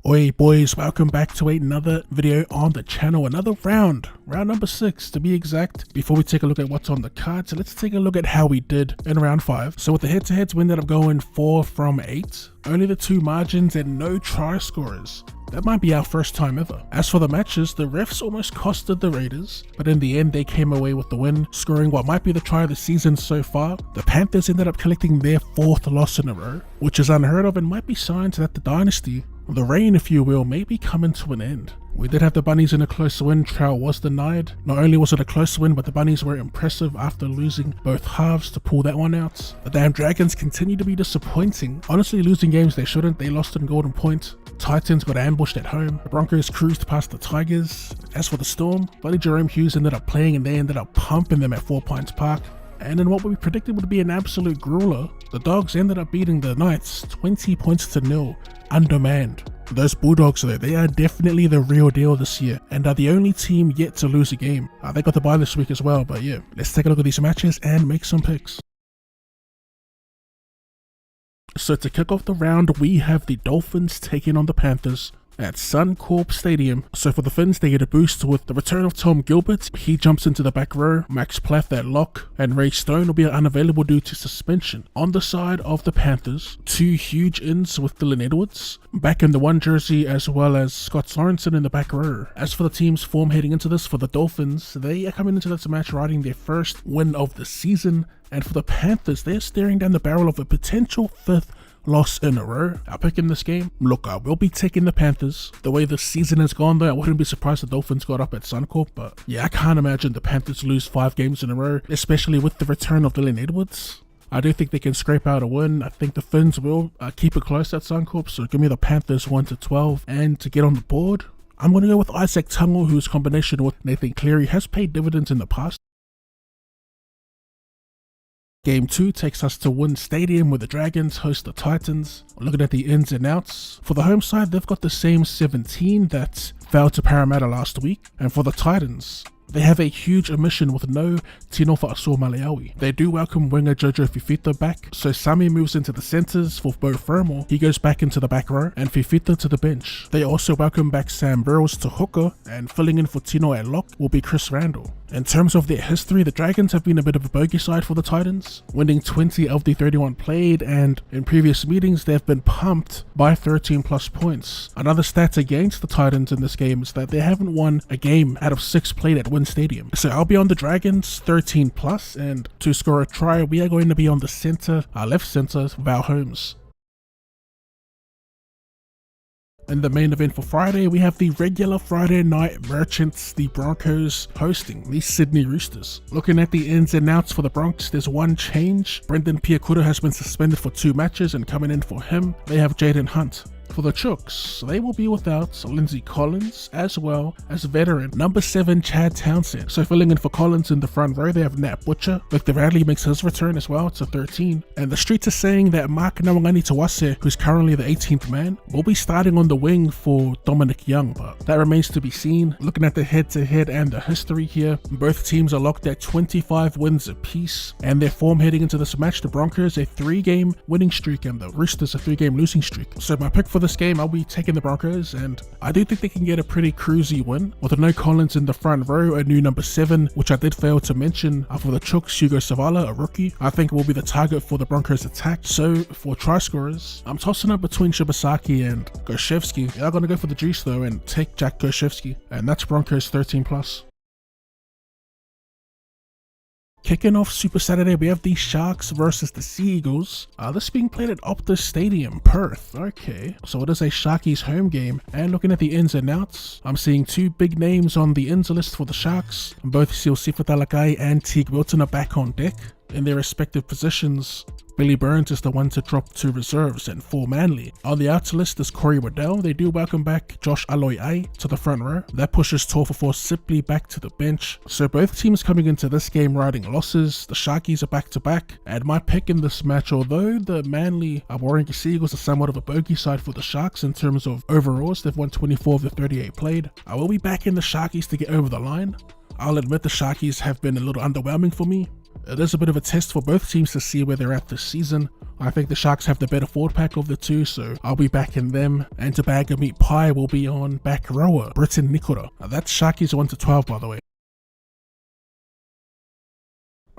Oi boys, welcome back to another video on the channel, another round number 6 to be exact. Before we take a look at what's on the cards, let's take a look at how we did in round 5. So with the head-to-heads, we ended up going 4 from 8, only the 2 margins and no try scorers. That might be our first time ever. As for the matches, the refs almost costed the Raiders, but in the end they came away with the win, scoring what might be the try of the season so far. The Panthers ended up collecting their 4th loss in a row, which is unheard of and might be signs that the dynasty, the reign if you will, may be coming to an end. We did have the Bunnies in a close win. Trial was denied. Not only was it a close win, but the Bunnies were impressive after losing both halves to pull that one out. The damn Dragons continue to be disappointing, honestly losing games they shouldn't. They lost in Golden Point. Titans got ambushed at home. The Broncos cruised past the Tigers. As for the Storm, bloody Jerome Hughes ended up playing and they ended up pumping them at 4 Pines Park. And in what we predicted would be an absolute grueler, the Dogs ended up beating the Knights 20 points to 0, undermanned. Those Bulldogs though, they are definitely the real deal this year and are the only team yet to lose a game. They got the bye this week as well, but yeah, let's take a look at these matches and make some picks. So to kick off the round, we have the Dolphins taking on the Panthers at Suncorp Stadium. So for the Finns, they get a boost with the return of Tom Gilbert. He jumps into the back row, Max Plath at lock, and Ray Stone will be unavailable due to suspension. On the side of the Panthers, 2 huge ins with Dylan Edwards back in the 1 jersey, as well as Scott Sorensen in the back row. As for the team's form heading into this, for the Dolphins, they are coming into this match riding their first win of the season, and for the Panthers, they're staring down the barrel of a potential 5th loss in a row. Our pick in this game, look, I will be taking the Panthers. The way the season has gone though, I wouldn't be surprised the Dolphins got up at Suncorp, but yeah, I can't imagine the Panthers lose 5 games in a row, especially with the return of Dylan Edwards. I do think they can scrape out a win. I think the Finns will keep it close at Suncorp, so give me the Panthers 1-12. And to get on the board, I'm going to go with Isaac Tungle, whose combination with Nathan Cleary has paid dividends in the past. Game 2 takes us to Wynn Stadium where the Dragons host the Titans. Looking at the ins and outs, for the home side they've got the same 17 that fell to Parramatta last week, and for the Titans, they have a huge omission with no Tino Fa'asua-Maleaui. They do welcome winger Jojo Fifita back, so Sami moves into the centres for Beau Fermor. He goes back into the back row, and Fifita to the bench. They also welcome back Sam Burrows to hooker, and filling in for Tino at lock will be Chris Randall. In terms of their history, the Dragons have been a bit of a bogey side for the Titans, winning 20 of the 31 played, and in previous meetings they've been pumped by 13 plus points. Another stat against the Titans in this game is that they haven't won a game out of 6 played at Wynn Stadium. So I'll be on the Dragons 13 plus, and to score a try we are going to be on the center, left center, Val Holmes. In the main event for Friday, we have the regular Friday night merchants, the Broncos, hosting the Sydney Roosters. Looking at the ins and outs for the Bronx, there's one change. Brendan Piakura has been suspended for 2 matches, and coming in for him, they have Jaden Hunt. For the Chooks, they will be without Lindsay Collins as well as veteran number 7 Chad Townsend. So filling in for Collins in the front row, they have Nat Butcher. Victor Radley makes his return as well to 13. And the streets are saying that Mark Nawangani Tawase, who's currently the 18th man, will be starting on the wing for Dominic Young, but that remains to be seen. Looking at the head-to-head and the history here, both teams are locked at 25 wins apiece, and their form heading into this match, the Broncos a 3-game winning streak and the Roosters a 3-game losing streak. So my pick for this game, I'll be taking the Broncos, and I do think they can get a pretty cruisy win with no Collins in the front row, a new number 7, which I did fail to mention. For the Chooks, Hugo Savala, a rookie, I think will be the target for the Broncos attack. So for try scorers, I'm tossing up between Shibasaki and Goshevsky. I'm gonna go for the juice though and take Jack Goshevsky, and that's Broncos 13 plus. Kicking off Super Saturday, we have the Sharks versus the Sea Eagles. This being played at Optus Stadium, Perth. Okay, so it is a Sharkies home game. And looking at the ins and outs, I'm seeing 2 big names on the ins list for the Sharks. Both Siosifa Talakai and Teague Wilton are back on deck in their respective positions. Billy Burns is the one to drop to reserves, and for Manly, on the outer list is Corey Waddell. They do welcome back Josh Aloiai to the front row. That pushes Torfafor Sipley back to the bench. So both teams coming into this game riding losses. The Sharkies are back to back, and my pick in this match, although the Manly Warringah Sea Eagles are somewhat of a bogey side for the Sharks in terms of overalls, they've won 24 of the 38 played. I will be backing the Sharkies to get over the line. I'll admit the Sharkies have been a little underwhelming for me. It is a bit of a test for both teams to see where they're at this season. I think the Sharks have the better forward pack of the two, so I'll be backing them. And to bag a meat pie will be on back rower, Britain Nikora. That's Sharkies 1-12, by the way.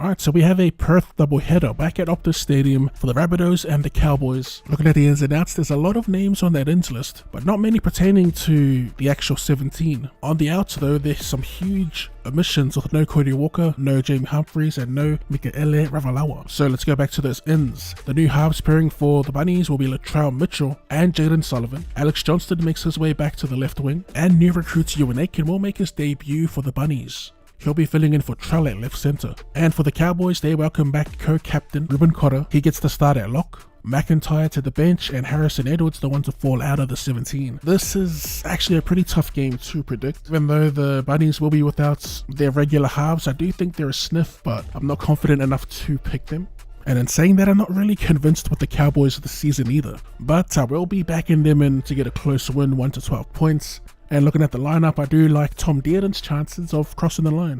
Alright, so we have a Perth doubleheader back at Optus Stadium for the Rabbitohs and the Cowboys. Looking at the ins and outs, there's a lot of names on that ins list, but not many pertaining to the actual 17. On the outs though, there's some huge omissions with no Cody Walker, no James Humphreys, and no Mikaele Ravalawa. So let's go back to those ins. The new halves pairing for the Bunnies will be Latrell Mitchell and Jaden Sullivan. Alex Johnston makes his way back to the left wing, and new recruit Ewan Aiken will make his debut for the Bunnies. He'll be filling in for Trell at left centre. And for the Cowboys, they welcome back co-captain Ruben Cotter. He gets the start at lock. McIntyre to the bench, and Harrison Edwards the one to fall out of the 17. This is actually a pretty tough game to predict. Even though the Bunnies will be without their regular halves, I do think they're a sniff, but I'm not confident enough to pick them. And in saying that, I'm not really convinced with the Cowboys this season either. But I will be backing them in to get a close win, 1-12 points. And looking at the lineup, I do like Tom Dearden's chances of crossing the line.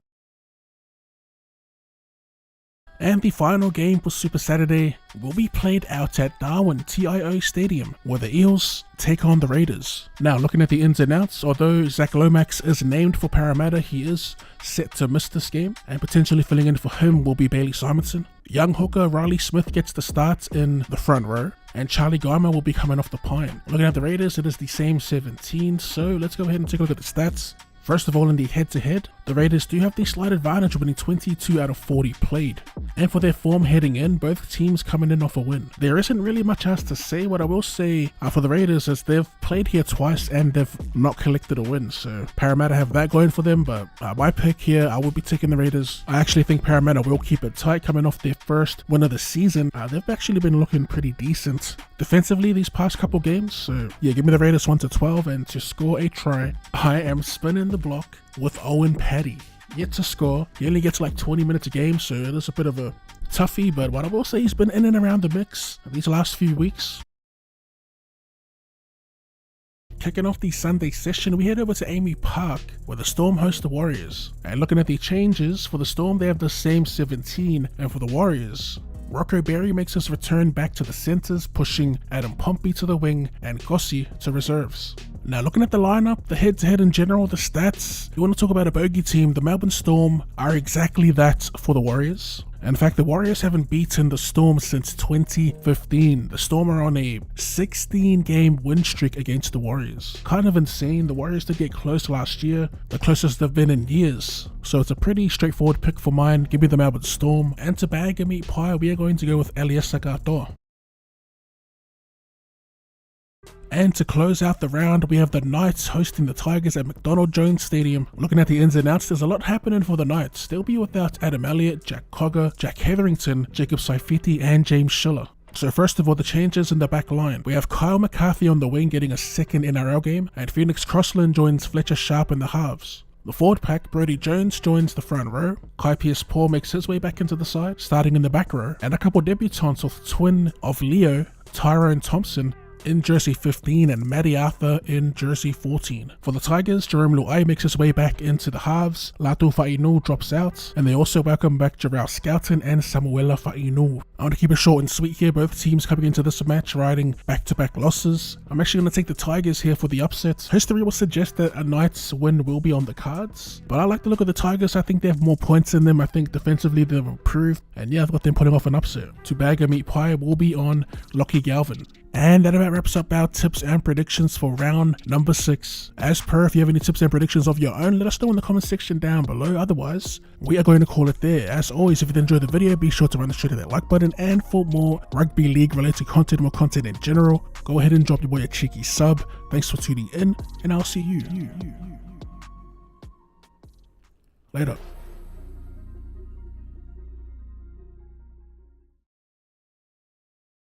And the final game for Super Saturday will be played out at Darwin TIO Stadium, where the Eels take on the Raiders. Now, looking at the ins and outs, although Zach Lomax is named for Parramatta, he is set to miss this game, and potentially filling in for him will be Bailey Simonson. Young hooker Riley Smith gets the start in the front row, and Charlie Garma will be coming off the pine. Looking at the Raiders, it is the same 17, so let's go ahead and take a look at the stats. First of all, in the head-to-head, the Raiders do have the slight advantage, winning 22 out of 40 played. And for their form heading in, both teams coming in off a win. There isn't really much else to say. What I will say for the Raiders is they've played here twice and they've not collected a win. So Parramatta have that going for them, but my pick here, I will be taking the Raiders. I actually think Parramatta will keep it tight coming off their first win of the season. They've actually been looking pretty decent defensively these past couple games. So yeah, give me the Raiders 1-12, and to score a try, I am spinning the block with Owen Paddy. Yet to score. He only gets like 20 minutes a game, so it is a bit of a toughie, but what I will say, he's been in and around the mix these last few weeks. Kicking off the Sunday session, we head over to Amy Park, where the Storm host the Warriors. And looking at the changes, for the Storm they have the same 17, and for the Warriors, Rocco Berry makes his return back to the centres, pushing Adam Pompey to the wing and Gossi to reserves. Now, looking at the lineup, the head-to-head in general, the stats, you want to talk about a bogey team, the Melbourne Storm are exactly that for the Warriors. In fact, the Warriors haven't beaten the Storm since 2015. The Storm are on a 16-game win streak against the Warriors. Kind of insane. The Warriors did get close last year, the closest they've been in years. So it's a pretty straightforward pick for mine. Give me the Melbourne Storm. And to bag a meat pie, we are going to go with Elias Sagato. And to close out the round, we have the Knights hosting the Tigers at McDonald Jones Stadium. Looking at the ins and outs, there's a lot happening for the Knights. They'll be without Adam Elliott, Jack Cogger, Jack Hetherington, Jacob Saifiti, and James Schiller. So first of all, the changes in the back line. We have Kyle McCarthy on the wing getting a second NRL game, and Phoenix Crossland joins Fletcher Sharp in the halves. The forward pack, Brody Jones joins the front row, Kai Pierce-Paul makes his way back into the side, starting in the back row, and a couple debutants with twin of Leo, Tyrone Thompson, in jersey 15 and Matty Arthur in jersey 14. For the Tigers, Jerome Luai makes his way back into the halves, Latu Fa'inu drops out, and they also welcome back Jarrell Skelton and Samuela Fa'inu. I want to keep it short and sweet here, both teams coming into this match riding back-to-back losses. I'm actually going to take the Tigers here for the upset. History will suggest that a Knights win will be on the cards, but I like the look of the Tigers. I think they have more points in them. I think defensively they've improved, and yeah, I've got them putting off an upset. To bag a meat pie will be on Lockie Galvin. And that about wraps up our tips and predictions for round number 6. As per, if you have any tips and predictions of your own, let us know in the comment section down below. Otherwise, we are going to call it there. As always, if you did enjoy the video, be sure to run straight to that like button. And for more rugby league related content, more content in general, go ahead and drop your boy a cheeky sub. Thanks for tuning in, and I'll see you later.